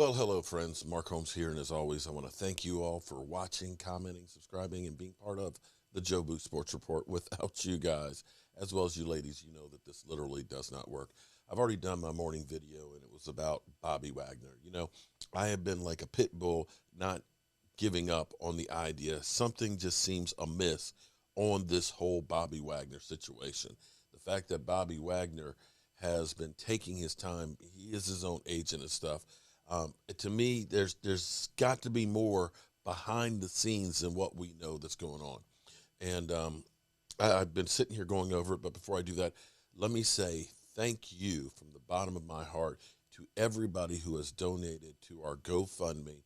Well, hello, friends. Mark Holmes here, and as always, I want to thank you all for watching, commenting, subscribing, and being part of the Joe Boot Sports Report. Without you guys, as well as you ladies, you know that this literally does not work. I've already done my morning video, and it was about Bobby Wagner. I have been like a pit bull, not giving up on the idea. Something just seems amiss on this whole Bobby Wagner situation. The fact that Bobby Wagner has been taking his time, he is his own agent and stuff. To me, there's got to be more behind the scenes than what we know that's going on. And I've been sitting here going over it, but before I do that, let me say thank you from the bottom of my heart to everybody who has donated to our GoFundMe,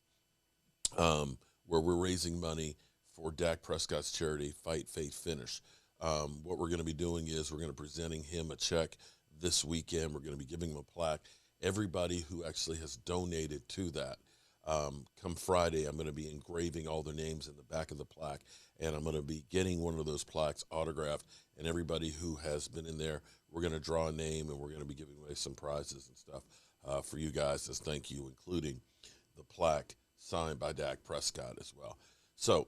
where we're raising money for Dak Prescott's charity, Fight, Faith, Finish. What we're going to be doing is we're going to be presenting him a check this weekend. We're going to be giving him a plaque. Everybody who actually has donated to that, come Friday, I'm going to be engraving all their names in the back of the plaque, and I'm going to be getting one of those plaques autographed. And everybody who has been in there, we're going to draw a name, and we're going to be giving away some prizes and stuff for you guys as thank you, including the plaque signed by Dak Prescott as well. So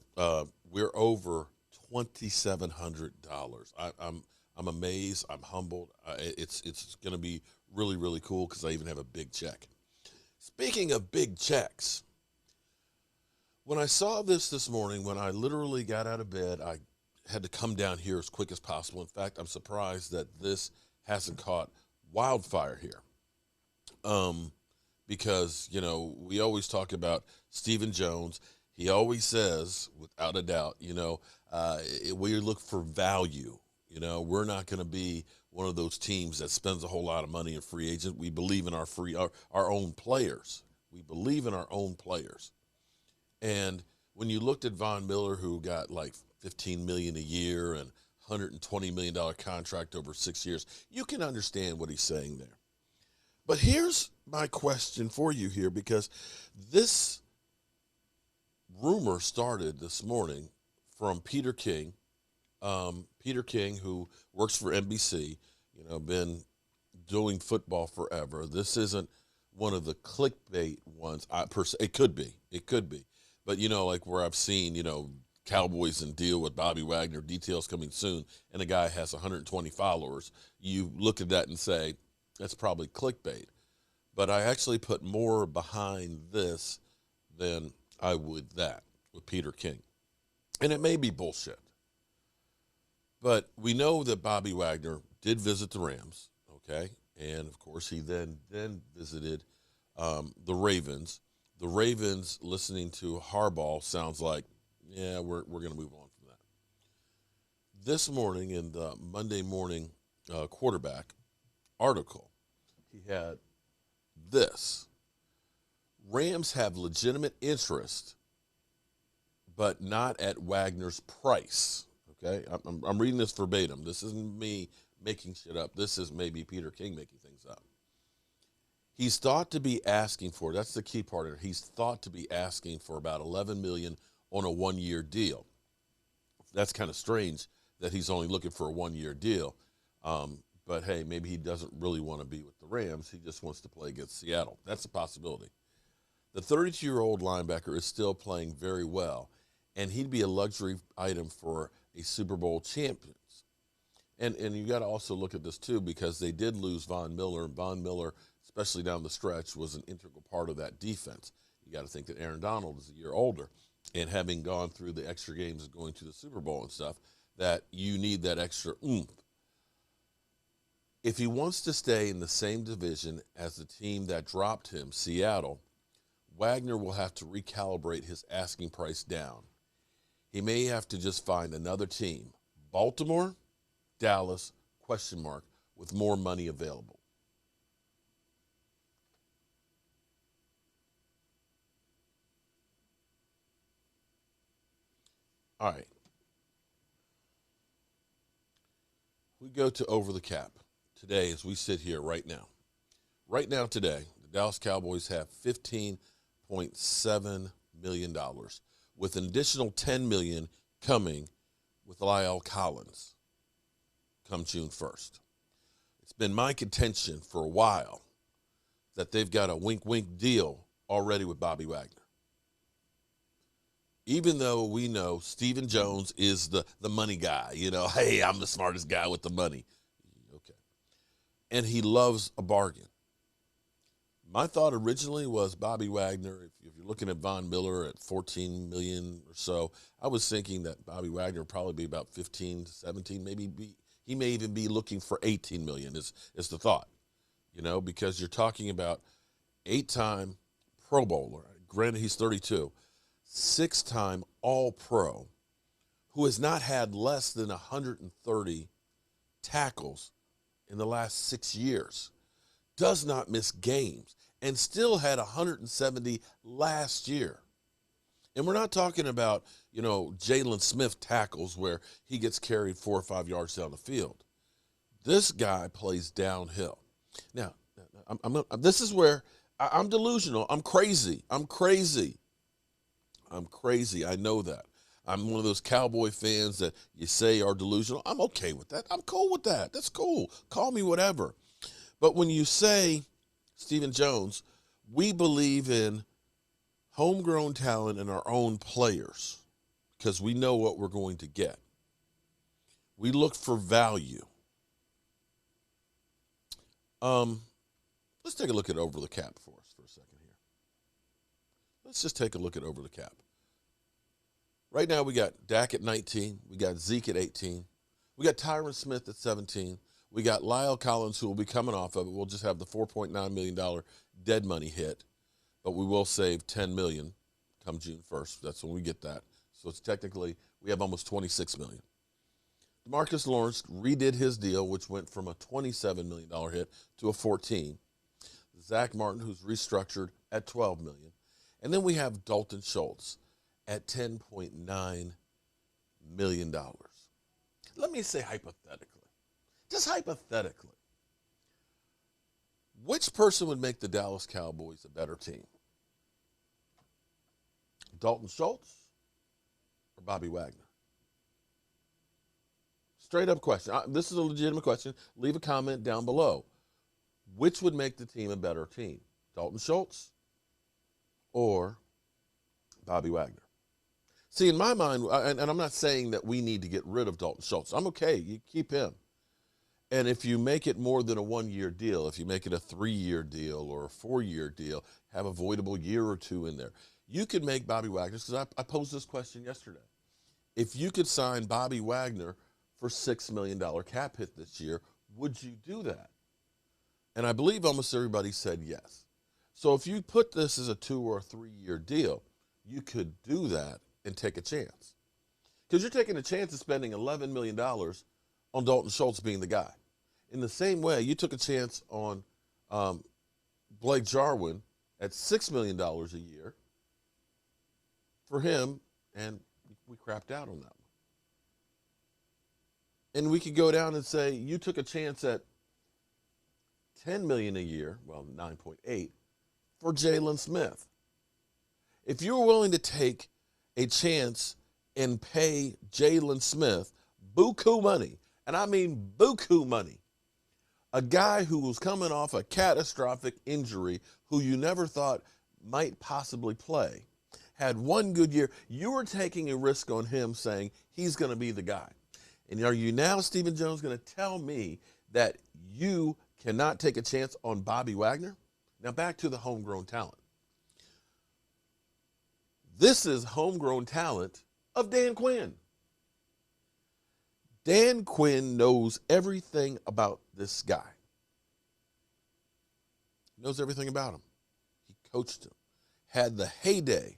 we're over $2,700. I'm amazed. I'm humbled. It's going to be really, really cool because I even have a big check. Speaking of big checks, when I saw this morning, when I literally got out of bed, I had to come down here as quick as possible. In fact, I'm surprised that this hasn't caught wildfire here. Because, we always talk about Stephen Jones. He always says, without a doubt, we look for value. We're not going to be one of those teams that spends a whole lot of money in free agent. We believe in our own players. We believe in our own players. And when you looked at Von Miller, who got like $15 million a year and $120 million contract over 6 years, you can understand what he's saying there. But here's my question for you here, because this rumor started this morning from Peter King. Peter King, who works for NBC, been doing football forever. This isn't one of the clickbait ones. It could be, but like where I've seen, Cowboys and deal with Bobby Wagner, details coming soon, and a guy has 120 followers. You look at that and say that's probably clickbait. But I actually put more behind this than I would that with Peter King, and it may be bullshit. But we know that Bobby Wagner did visit the Rams, okay? And, of course, he then visited the Ravens. The Ravens, listening to Harbaugh, sounds like, yeah, we're going to move on from that. This morning in the Monday Morning Quarterback article, he had this. Rams have legitimate interest, but not at Wagner's price. Okay, I'm reading this verbatim. This isn't me making shit up. This is maybe Peter King making things up. He's thought to be asking for, that's the key part of it, he's thought to be asking for about $11 million on a one-year deal. That's kind of strange that he's only looking for a one-year deal. But, hey, maybe he doesn't really want to be with the Rams. He just wants to play against Seattle. That's a possibility. The 32-year-old linebacker is still playing very well, and he'd be a luxury item for a Super Bowl champions. And you got to also look at this, too, because they did lose Von Miller, and Von Miller, especially down the stretch, was an integral part of that defense. You got to think that Aaron Donald is a year older, and having gone through the extra games and going to the Super Bowl and stuff, that you need that extra oomph. If he wants to stay in the same division as the team that dropped him, Seattle, Wagner will have to recalibrate his asking price down. He may have to just find another team, Baltimore, Dallas, with more money available. All right. We go to Over the Cap today as we sit here right now. Right now today, the Dallas Cowboys have $15.7 million, with an additional $10 million coming with Lyle Collins come June 1st. It's been my contention for a while that they've got a wink-wink deal already with Bobby Wagner. Even though we know Stephen Jones is the money guy, hey, I'm the smartest guy with the money. Okay. And he loves a bargain. My thought originally was Bobby Wagner, if you're looking at Von Miller at $14 million or so, I was thinking that Bobby Wagner would probably be about 15 to 17, he may even be looking for 18 million is the thought, because you're talking about 8-time Pro Bowler. Granted, he's 32, 6-time All-Pro, who has not had less than 130 tackles in the last 6 years, does not miss games, and still had 170 last year. And we're not talking about, Jalen Smith tackles where he gets carried 4 or 5 yards down the field. This guy plays downhill. Now, this is where I'm delusional. I'm crazy. I know that. I'm one of those Cowboy fans that you say are delusional. I'm okay with that. I'm cool with that. That's cool. Call me whatever. But when you say, Stephen Jones, we believe in homegrown talent and our own players because we know what we're going to get. We look for value. Let's take a look at Over the Cap for us for a second here. Let's just take a look at Over the Cap. Right now we got Dak at 19. We got Zeke at 18. We got Tyron Smith at 17. We got Lyle Collins, who will be coming off of it. We'll just have the $4.9 million dead money hit, but we will save $10 million come June 1st. That's when we get that. So it's technically, we have almost $26 million. DeMarcus Lawrence redid his deal, which went from a $27 million hit to a $14 million. Zach Martin, who's restructured at $12 million. And then we have Dalton Schultz at $10.9 million. Let me say hypothetically, just hypothetically, which person would make the Dallas Cowboys a better team? Dalton Schultz or Bobby Wagner? Straight up question. This is a legitimate question. Leave a comment down below. Which would make the team a better team? Dalton Schultz or Bobby Wagner? See, in my mind, and I'm not saying that we need to get rid of Dalton Schultz. I'm okay. You keep him. And if you make it more than a 1-year deal, if you make it a 3-year deal or a 4-year deal, have a voidable year or 2 in there, you could make Bobby Wagner, because I posed this question yesterday. If you could sign Bobby Wagner for $6 million cap hit this year, would you do that? And I believe almost everybody said yes. So if you put this as a 2 or a 3-year deal, you could do that and take a chance. Because you're taking a chance of spending $11 million on Dalton Schultz being the guy. In the same way, you took a chance on Blake Jarwin at $6 million a year for him, and we crapped out on that one. And we could go down and say you took a chance at $10 million a year, well, 9.8, for Jalen Smith. If you were willing to take a chance and pay Jalen Smith buku money, and I mean buku money, a guy who was coming off a catastrophic injury who you never thought might possibly play, had one good year, you were taking a risk on him saying he's going to be the guy. And are you now, Stephen Jones, going to tell me that you cannot take a chance on Bobby Wagner? Now back to the homegrown talent. This is homegrown talent of Dan Quinn. Dan Quinn knows everything about this guy. Knows everything about him. He coached him. Had the heyday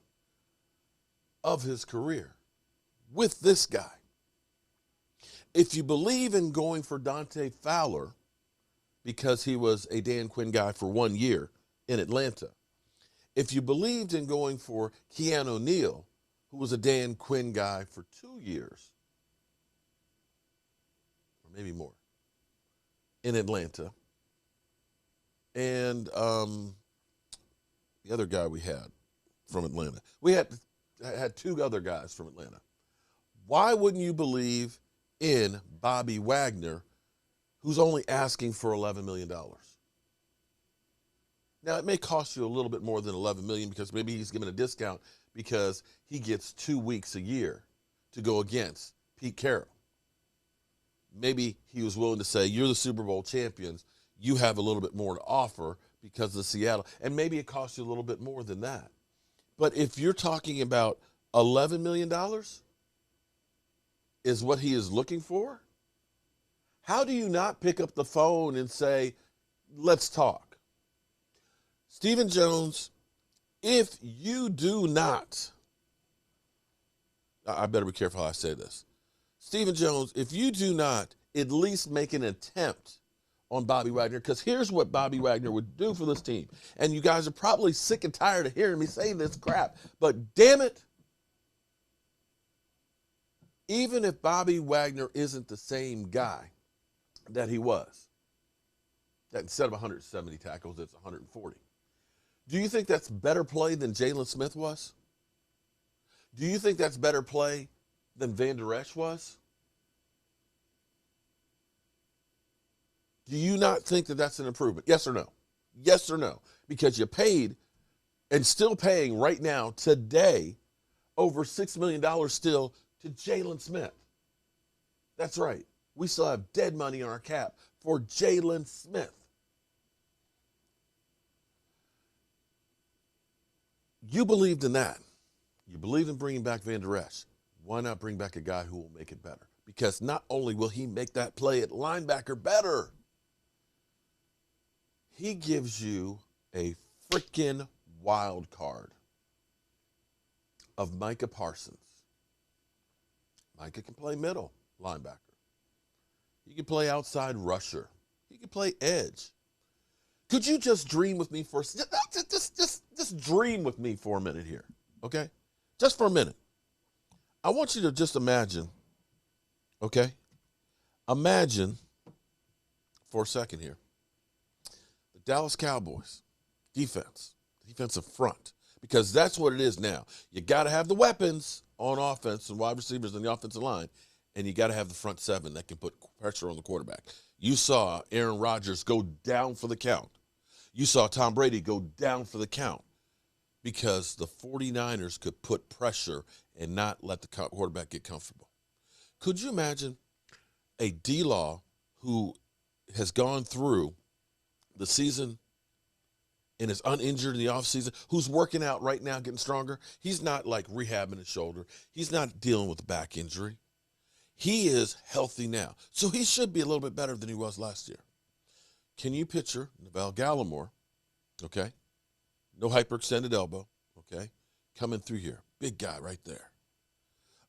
of his career with this guy. If you believe in going for Dante Fowler because he was a Dan Quinn guy for 1 year in Atlanta, if you believed in going for Keanu Neal, who was a Dan Quinn guy for 2 years, or maybe more, in Atlanta, and the other guy we had from Atlanta, we had 2 other guys from Atlanta. Why wouldn't you believe in Bobby Wagner, who's only asking for $11 million? Now, it may cost you a little bit more than $11 million because maybe he's given a discount because he gets 2 weeks a year to go against Pete Carroll. Maybe he was willing to say, you're the Super Bowl champions. You have a little bit more to offer because of Seattle. And maybe it costs you a little bit more than that. But if you're talking about $11 million is what he is looking for, how do you not pick up the phone and say, let's talk? Stephen Jones, if you do not, I better be careful how I say this. Stephen Jones, if you do not at least make an attempt on Bobby Wagner, because here's what Bobby Wagner would do for this team. And you guys are probably sick and tired of hearing me say this crap, but damn it, even if Bobby Wagner isn't the same guy that he was, that instead of 170 tackles, it's 140. Do you think that's better play than Jalen Smith was? Do you think that's better play than Van Der Esch was? Do you not think that that's an improvement? Yes or no? Yes or no? Because you paid and still paying right now, today, over $6 million still to Jalen Smith. That's right. We still have dead money on our cap for Jalen Smith. You believed in that. You believed in bringing back Van Der Esch. Why not bring back a guy who will make it better? Because not only will he make that play at linebacker better, he gives you a freaking wild card of Micah Parsons. Micah can play middle linebacker. He can play outside rusher. He can play edge. Could you just dream with me for just dream with me for a minute here, okay? Just for a minute. I want you to just imagine, okay? Imagine for a second here, the Dallas Cowboys defensive front, because that's what it is now. You got to have the weapons on offense and wide receivers in the offensive line, and you got to have the front seven that can put pressure on the quarterback. You saw Aaron Rodgers go down for the count. You saw Tom Brady go down for the count because the 49ers could put pressure and not let the quarterback get comfortable. Could you imagine a D-Law who has gone through the season and is uninjured in the offseason, who's working out right now, getting stronger? He's not like rehabbing his shoulder. He's not dealing with a back injury. He is healthy now. So he should be a little bit better than he was last year. Can you picture Neville Gallimore, okay? No hyperextended elbow, okay? Coming through here. Big guy right there.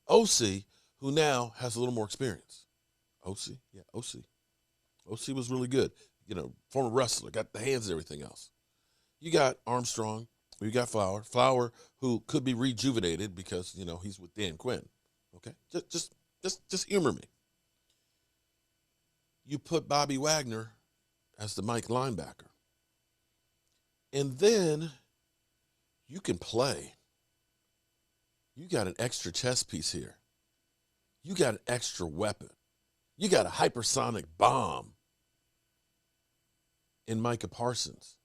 OC, who now has a little more experience. OC, yeah, OC. OC was really good. You know, former wrestler, got the hands and everything else. You got Armstrong, you got Flower. Flower, who could be rejuvenated because, you know, he's with Dan Quinn, okay? Just humor me. You put Bobby Wagner as the Mike linebacker. And then you can play. You got an extra chess piece here. You got an extra weapon. You got a hypersonic bomb in Micah Parsons.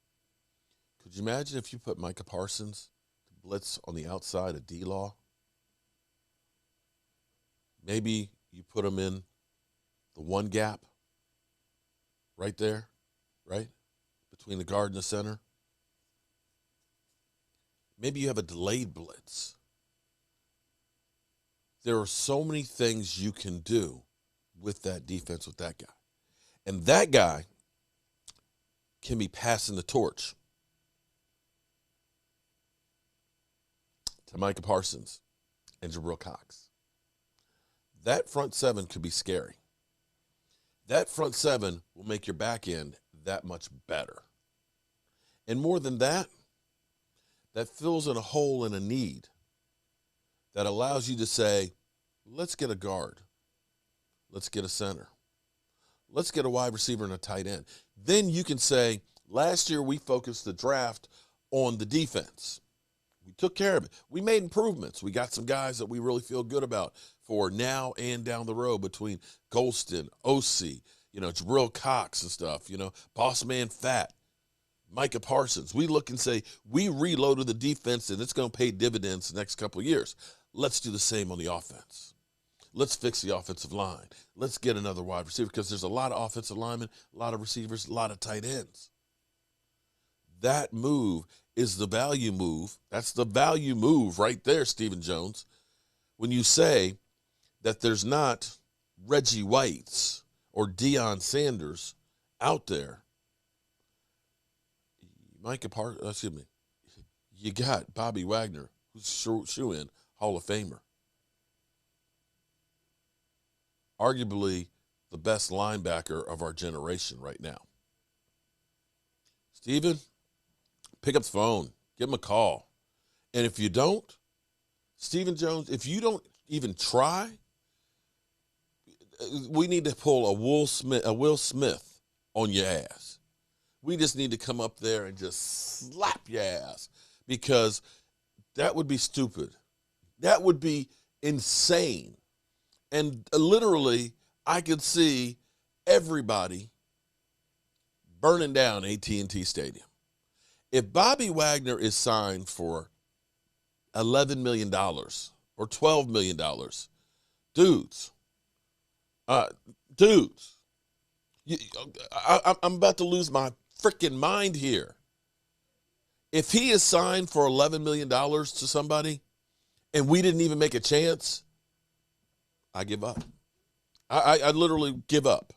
Could you imagine if you put Micah Parsons to blitz on the outside of D-Law? Maybe you put him in the one gap right there, right? Between the guard and the center. Maybe you have a delayed blitz. There are so many things you can do with that defense, with that guy. And that guy can be passing the torch to Micah Parsons and Jabril Cox. That front seven could be scary. That front seven will make your back end that much better. And more than that, that fills in a hole and a need that allows you to say, let's get a guard. Let's get a center. Let's get a wide receiver and a tight end. Then you can say, last year we focused the draft on the defense. We took care of it. We made improvements. We got some guys that we really feel good about for now and down the road between Golston, OC, you know, Jabril Cox and stuff, you know, Boss Man Fat. Micah Parsons. We look and say, we reloaded the defense and it's going to pay dividends the next couple of years. Let's do the same on the offense. Let's fix the offensive line. Let's get another wide receiver because there's a lot of offensive linemen, a lot of receivers, a lot of tight ends. That move is the value move. That's the value move right there, Stephen Jones. When you say that there's not Reggie Whites or Deion Sanders out there, you got Bobby Wagner, who's shoe-in Hall of Famer. Arguably the best linebacker of our generation right now. Stephen, pick up the phone, give him a call. And if you don't, Stephen Jones, if you don't even try, we need to pull a Will Smith on your ass. We just need to come up there and just slap your ass because that would be stupid. That would be insane. And literally, I could see everybody burning down AT&T Stadium. If Bobby Wagner is signed for $11 million or $12 million, dudes, I'm about to lose my freaking mind here. If he is signed for $11 million to somebody and we didn't even make a chance, I give up. I literally give up.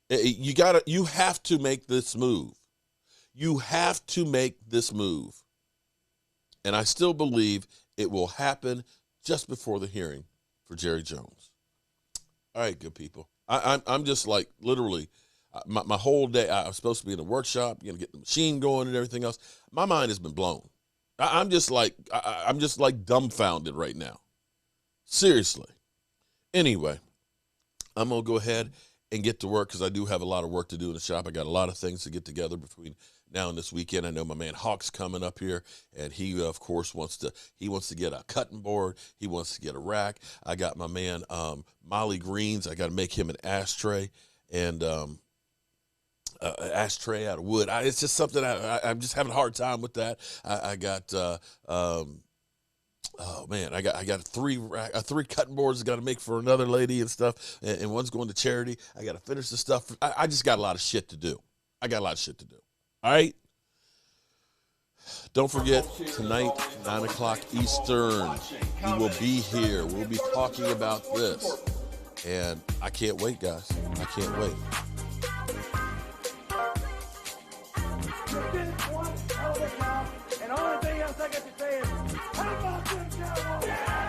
You have to make this move. You have to make this move. And I still believe it will happen just before the hearing for Jerry Jones. All right, good people. I'm just like literally my whole day. I was supposed to be in a workshop, get the machine going and everything else. My mind has been blown. I'm just like dumbfounded right now. Seriously. Anyway, I'm going to go ahead and get to work because I do have a lot of work to do in the shop. I got a lot of things to get together between now and this weekend. I know my man Hawk's coming up here, and he, of course, wants to get a cutting board. He wants to get a rack. I got my man Molly Greens. I got to make him an ashtray and an ashtray out of wood. It's just something I'm just having a hard time with that. I got oh man, I got three cutting boards I got to make for another lady and stuff, and one's going to charity. I got to finish the stuff. I just got a lot of shit to do. All right. Don't forget tonight, 9:00 Eastern. We will be here. We'll be talking about this, and I can't wait, guys. I can't wait.